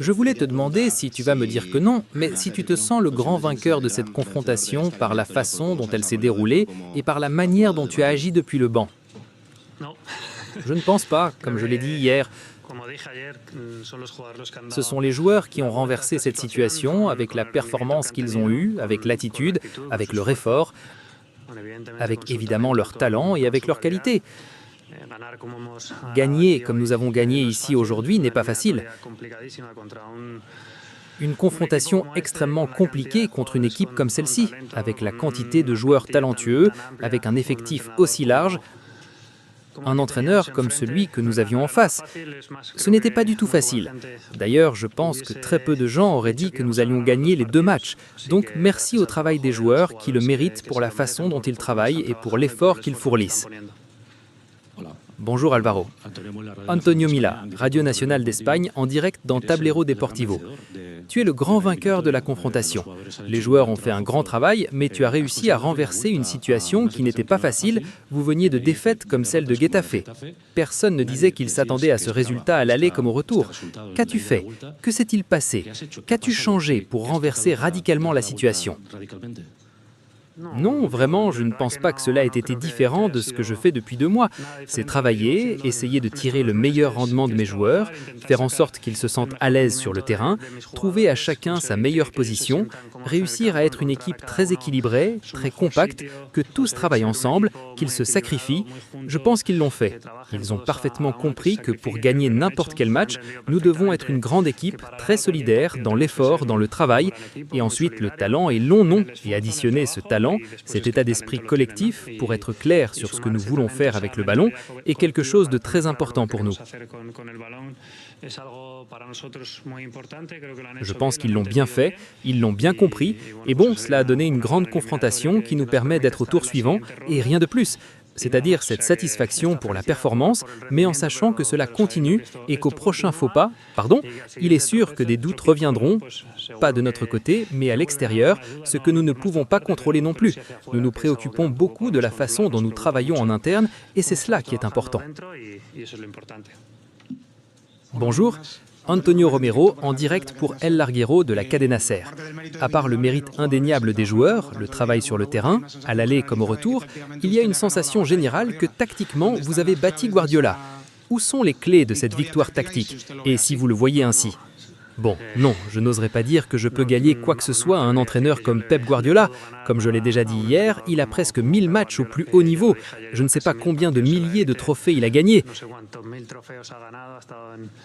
Je voulais te demander si tu vas me dire que non, mais si tu te sens le grand vainqueur de cette confrontation par la façon dont elle s'est déroulée et par la manière dont tu as agi depuis le banc. Je ne pense pas, comme je l'ai dit hier. Ce sont les joueurs qui ont renversé cette situation avec la performance qu'ils ont eue, avec l'attitude, avec leur effort, avec évidemment leur talent et avec leur qualité. Gagner comme nous avons gagné ici aujourd'hui n'est pas facile. Une confrontation extrêmement compliquée contre une équipe comme celle-ci, avec la quantité de joueurs talentueux, avec un effectif aussi large, un entraîneur comme celui que nous avions en face. Ce n'était pas du tout facile. D'ailleurs, je pense que très peu de gens auraient dit que nous allions gagner les 2 matchs. Donc merci au travail des joueurs qui le méritent pour la façon dont ils travaillent et pour l'effort qu'ils fournissent. Bonjour Alvaro. Antonio Mila, Radio Nationale d'Espagne, en direct dans Tablero Deportivo. Tu es le grand vainqueur de la confrontation. Les joueurs ont fait un grand travail, mais tu as réussi à renverser une situation qui n'était pas facile. Vous veniez de défaites comme celle de Getafe. Personne ne disait qu'il s'attendait à ce résultat à l'aller comme au retour. Qu'as-tu fait? Que s'est-il passé? Qu'as-tu changé pour renverser radicalement la situation? Non, vraiment, je ne pense pas que cela ait été différent de ce que je fais depuis 2 mois. C'est travailler, essayer de tirer le meilleur rendement de mes joueurs, faire en sorte qu'ils se sentent à l'aise sur le terrain, trouver à chacun sa meilleure position, réussir à être une équipe très équilibrée, très compacte, que tous travaillent ensemble, qu'ils se sacrifient. Je pense qu'ils l'ont fait. Ils ont parfaitement compris que pour gagner n'importe quel match, nous devons être une grande équipe, très solidaire, dans l'effort, dans le travail, et ensuite le talent est long, non, et additionner ce talent, cet état d'esprit collectif, pour être clair sur ce que nous voulons faire avec le ballon, est quelque chose de très important pour nous. Je pense qu'ils l'ont bien fait, ils l'ont bien compris, et bon, cela a donné une grande confrontation qui nous permet d'être au tour suivant, et rien de plus. C'est-à-dire cette satisfaction pour la performance, mais en sachant que cela continue et qu'au prochain faux pas, il est sûr que des doutes reviendront, pas de notre côté, mais à l'extérieur, ce que nous ne pouvons pas contrôler non plus. Nous nous préoccupons beaucoup de la façon dont nous travaillons en interne, et c'est cela qui est important. Bonjour. Antonio Romero, en direct pour El Larguero de la Cadena Ser. À part le mérite indéniable des joueurs, le travail sur le terrain, à l'aller comme au retour, il y a une sensation générale que tactiquement, vous avez bâti Guardiola. Où sont les clés de cette victoire tactique? Et si vous le voyez ainsi? Bon, non, je n'oserais pas dire que je peux gagner quoi que ce soit à un entraîneur comme Pep Guardiola. Comme je l'ai déjà dit hier, il a presque 1000 matchs au plus haut niveau. Je ne sais pas combien de milliers de trophées il a gagnés.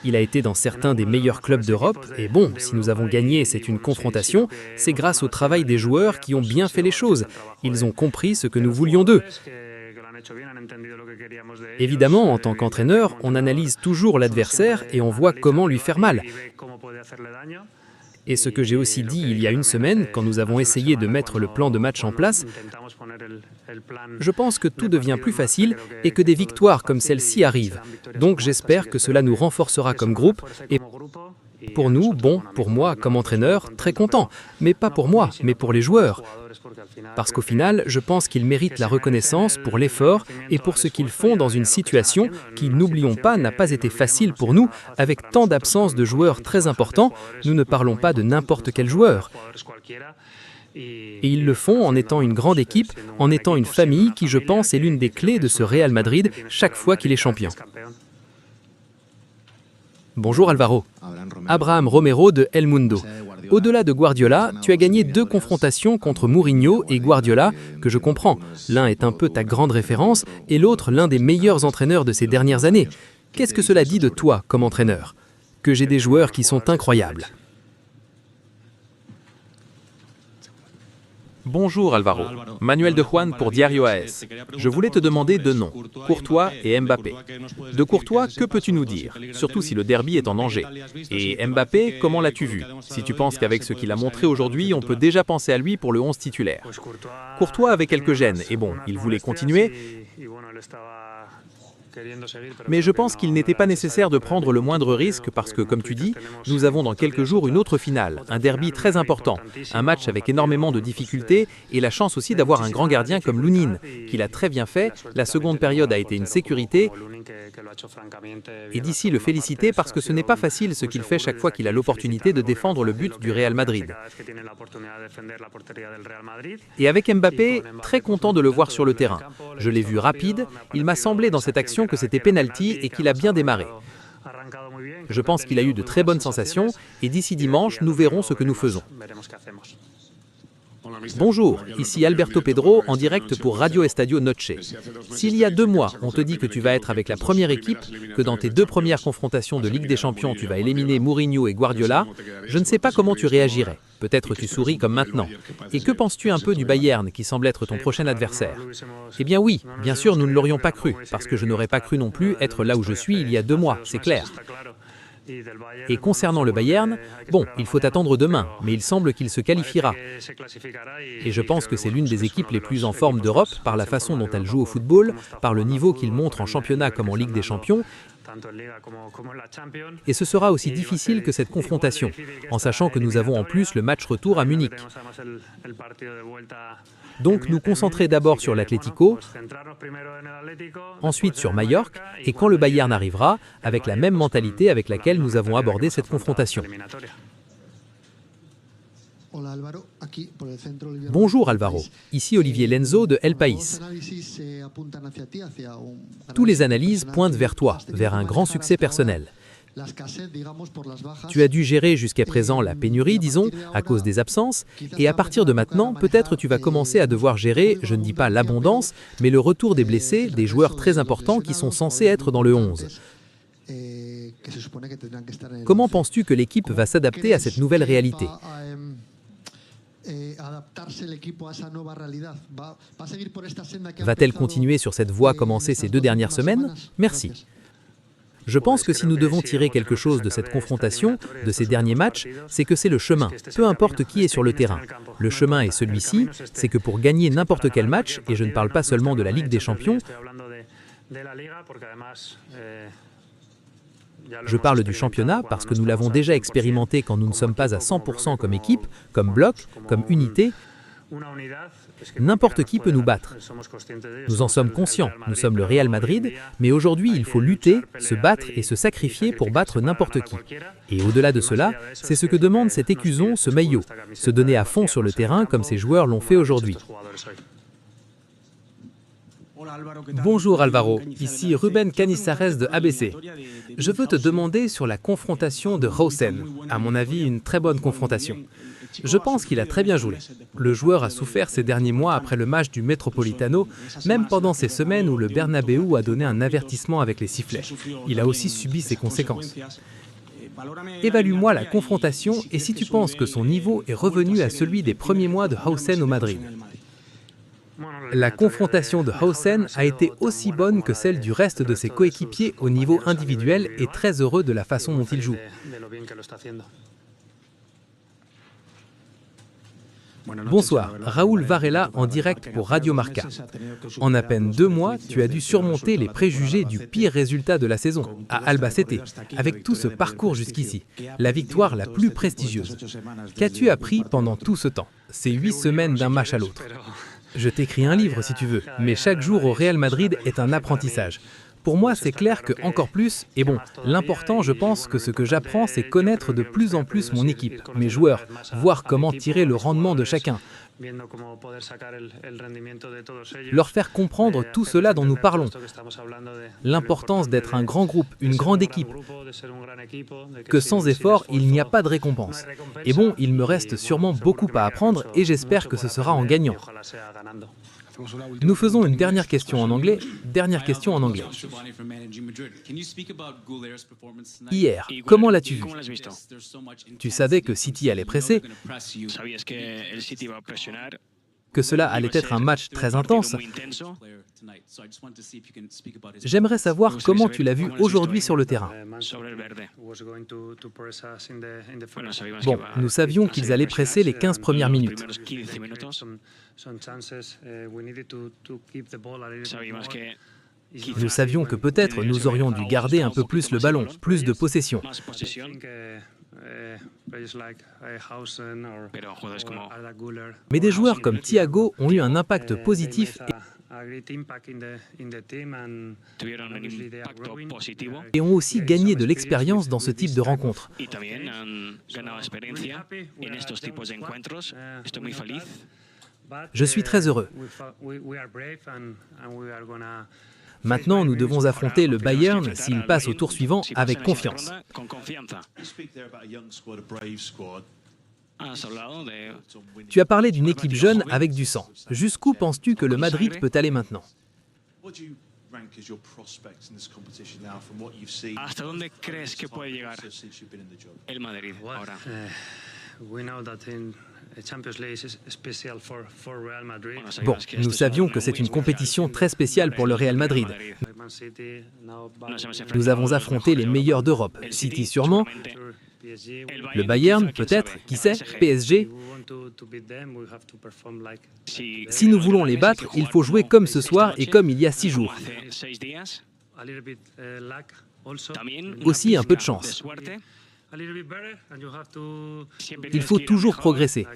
Il a été dans certains des meilleurs clubs d'Europe. Et bon, si nous avons gagné, c'est une confrontation, c'est grâce au travail des joueurs qui ont bien fait les choses. Ils ont compris ce que nous voulions d'eux. Évidemment, en tant qu'entraîneur, on analyse toujours l'adversaire et on voit comment lui faire mal. Et ce que j'ai aussi dit il y a une semaine, quand nous avons essayé de mettre le plan de match en place, je pense que tout devient plus facile et que des victoires comme celle-ci arrivent. Donc j'espère que cela nous renforcera comme groupe et pour nous, bon, pour moi comme entraîneur, très content. Mais pas pour moi, mais pour les joueurs. Parce qu'au final, je pense qu'ils méritent la reconnaissance pour l'effort et pour ce qu'ils font dans une situation qui, n'oublions pas, n'a pas été facile pour nous, avec tant d'absence de joueurs très importants. Nous ne parlons pas de n'importe quel joueur. Et ils le font en étant une grande équipe, en étant une famille qui, je pense, est l'une des clés de ce Real Madrid chaque fois qu'il est champion. Bonjour Alvaro. Abraham Romero de El Mundo. Au-delà de Guardiola, tu as gagné 2 confrontations contre Mourinho et Guardiola, que je comprends. L'un est un peu ta grande référence et l'autre l'un des meilleurs entraîneurs de ces dernières années. Qu'est-ce que cela dit de toi comme entraîneur? Que j'ai des joueurs qui sont incroyables. Bonjour Alvaro, Manuel de Juan pour Diario AS. Je voulais te demander 2 noms, Courtois et Mbappé. De Courtois, que peux-tu nous dire, surtout si le derby est en danger? Et Mbappé, comment l'as-tu vu? Si tu penses qu'avec ce qu'il a montré aujourd'hui, on peut déjà penser à lui pour le 11 titulaire. Courtois avait quelques gênes, et bon, il voulait continuer. Mais je pense qu'il n'était pas nécessaire de prendre le moindre risque parce que, comme tu dis, nous avons dans quelques jours une autre finale, un derby très important, un match avec énormément de difficultés et la chance aussi d'avoir un grand gardien comme Lunin, qui l'a très bien fait. La seconde période a été une sécurité et d'ici le féliciter parce que ce n'est pas facile ce qu'il fait chaque fois qu'il a l'opportunité de défendre le but du Real Madrid. Et avec Mbappé, très content de le voir sur le terrain. Je l'ai vu rapide, il m'a semblé dans cette action que c'était penalty et qu'il a bien démarré. Je pense qu'il a eu de très bonnes sensations et d'ici dimanche, nous verrons ce que nous faisons. Bonjour, ici Alberto Pedro en direct pour Radio Estadio Noche. S'il y a 2 mois, on te dit que tu vas être avec la première équipe, que dans tes 2 premières confrontations de Ligue des Champions, tu vas éliminer Mourinho et Guardiola, je ne sais pas comment tu réagirais. Peut-être tu souris comme maintenant. Et que penses-tu un peu du Bayern qui semble être ton prochain adversaire? Eh bien oui, bien sûr nous ne l'aurions pas cru, parce que je n'aurais pas cru non plus être là où je suis il y a 2 mois, c'est clair. Et concernant le Bayern, bon, il faut attendre demain, mais il semble qu'il se qualifiera. Et je pense que c'est l'une des équipes les plus en forme d'Europe par la façon dont elle joue au football, par le niveau qu'il montre en championnat comme en Ligue des Champions. Et ce sera aussi difficile que cette confrontation, en sachant que nous avons en plus le match retour à Munich. Donc nous concentrer d'abord sur l'Atlético, ensuite sur Majorque, et quand le Bayern arrivera, avec la même mentalité avec laquelle nous avons abordé cette confrontation. Bonjour Alvaro, ici Olivier Lenzo de El País. Tous les analyses pointent vers toi, vers un grand succès personnel. Tu as dû gérer jusqu'à présent la pénurie, disons, à cause des absences, et à partir de maintenant, peut-être tu vas commencer à devoir gérer, je ne dis pas l'abondance, mais le retour des blessés, des joueurs très importants qui sont censés être dans le 11. Comment penses-tu que l'équipe va s'adapter à cette nouvelle réalité ? Va-t-elle continuer sur cette voie commencée ces 2 dernières semaines ? Merci. Je pense que si nous devons tirer quelque chose de cette confrontation, de ces derniers matchs, c'est que c'est le chemin, peu importe qui est sur le terrain. Le chemin est celui-ci, c'est que pour gagner n'importe quel match, et je ne parle pas seulement de la Ligue des Champions, je parle du championnat parce que nous l'avons déjà expérimenté quand nous ne sommes pas à 100% comme équipe, comme bloc, comme unité. N'importe qui peut nous battre. Nous en sommes conscients, nous sommes le Real Madrid, mais aujourd'hui il faut lutter, se battre et se sacrifier pour battre n'importe qui. Et au-delà de cela, c'est ce que demande cet écusson, ce maillot, se donner à fond sur le terrain comme ces joueurs l'ont fait aujourd'hui. Bonjour Alvaro, ici Ruben Canizares de ABC. Je veux te demander sur la confrontation de Hausen. À mon avis, une très bonne confrontation. Je pense qu'il a très bien joué. Le joueur a souffert ces derniers mois après le match du Metropolitano, même pendant ces semaines où le Bernabéu a donné un avertissement avec les sifflets. Il a aussi subi ses conséquences. Évalue-moi la confrontation et si tu penses que son niveau est revenu à celui des premiers mois de Hausen au Madrid. La confrontation de Hausen a été aussi bonne que celle du reste de ses coéquipiers au niveau individuel et très heureux de la façon dont il joue. Bonsoir, Raoul Varela en direct pour Radio Marca. En à peine 2 mois, tu as dû surmonter les préjugés du pire résultat de la saison, à Albacete, avec tout ce parcours jusqu'ici, la victoire la plus prestigieuse. Qu'as-tu appris pendant tout ce temps, ces 8 semaines d'un match à l'autre ? Je t'écris un livre si tu veux, mais chaque jour au Real Madrid est un apprentissage. Pour moi, c'est clair que encore plus, et bon, l'important, je pense que ce que j'apprends, c'est connaître de plus en plus mon équipe, mes joueurs, voir comment tirer le rendement de chacun, leur faire comprendre tout cela dont nous parlons, l'importance d'être un grand groupe, une grande équipe, que sans effort, il n'y a pas de récompense. Et bon, il me reste sûrement beaucoup à apprendre et j'espère que ce sera en gagnant. Nous faisons une dernière question en anglais. Hier, comment l'as-tu vu? Tu savais que City allait presser, que cela allait être un match très intense. J'aimerais savoir comment tu l'as vu aujourd'hui sur le terrain. Bon, nous savions qu'ils allaient presser les 15 premières minutes. Nous savions que peut-être nous aurions dû garder un peu plus le ballon, plus de possession. Mais des joueurs comme Thiago ont eu un impact positif et ont aussi gagné de l'expérience dans ce type de rencontre. Je suis très heureux. Maintenant, nous devons affronter le Bayern s'il passe au tour suivant avec confiance. Tu as parlé d'une équipe jeune avec du sang. Jusqu'où penses-tu que le Madrid peut aller maintenant? ¿Hasta dónde crees que puede llegar el Madrid ahora? Bon, nous savions que c'est une compétition très spéciale pour le Real Madrid. Nous avons affronté les meilleurs d'Europe, City sûrement, le Bayern peut-être, qui sait, PSG. Si nous voulons les battre, il faut jouer comme ce soir et comme il y a 6 jours. Aussi un peu de chance. Il faut toujours progresser.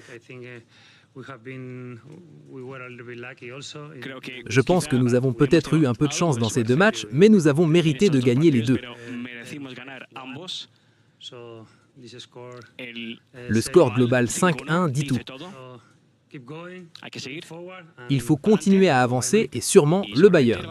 Je pense que nous avons peut-être eu un peu de chance dans ces 2 matchs, mais nous avons mérité de gagner les 2. Le score global 5-1 dit tout. Il faut continuer à avancer et sûrement le Bayern.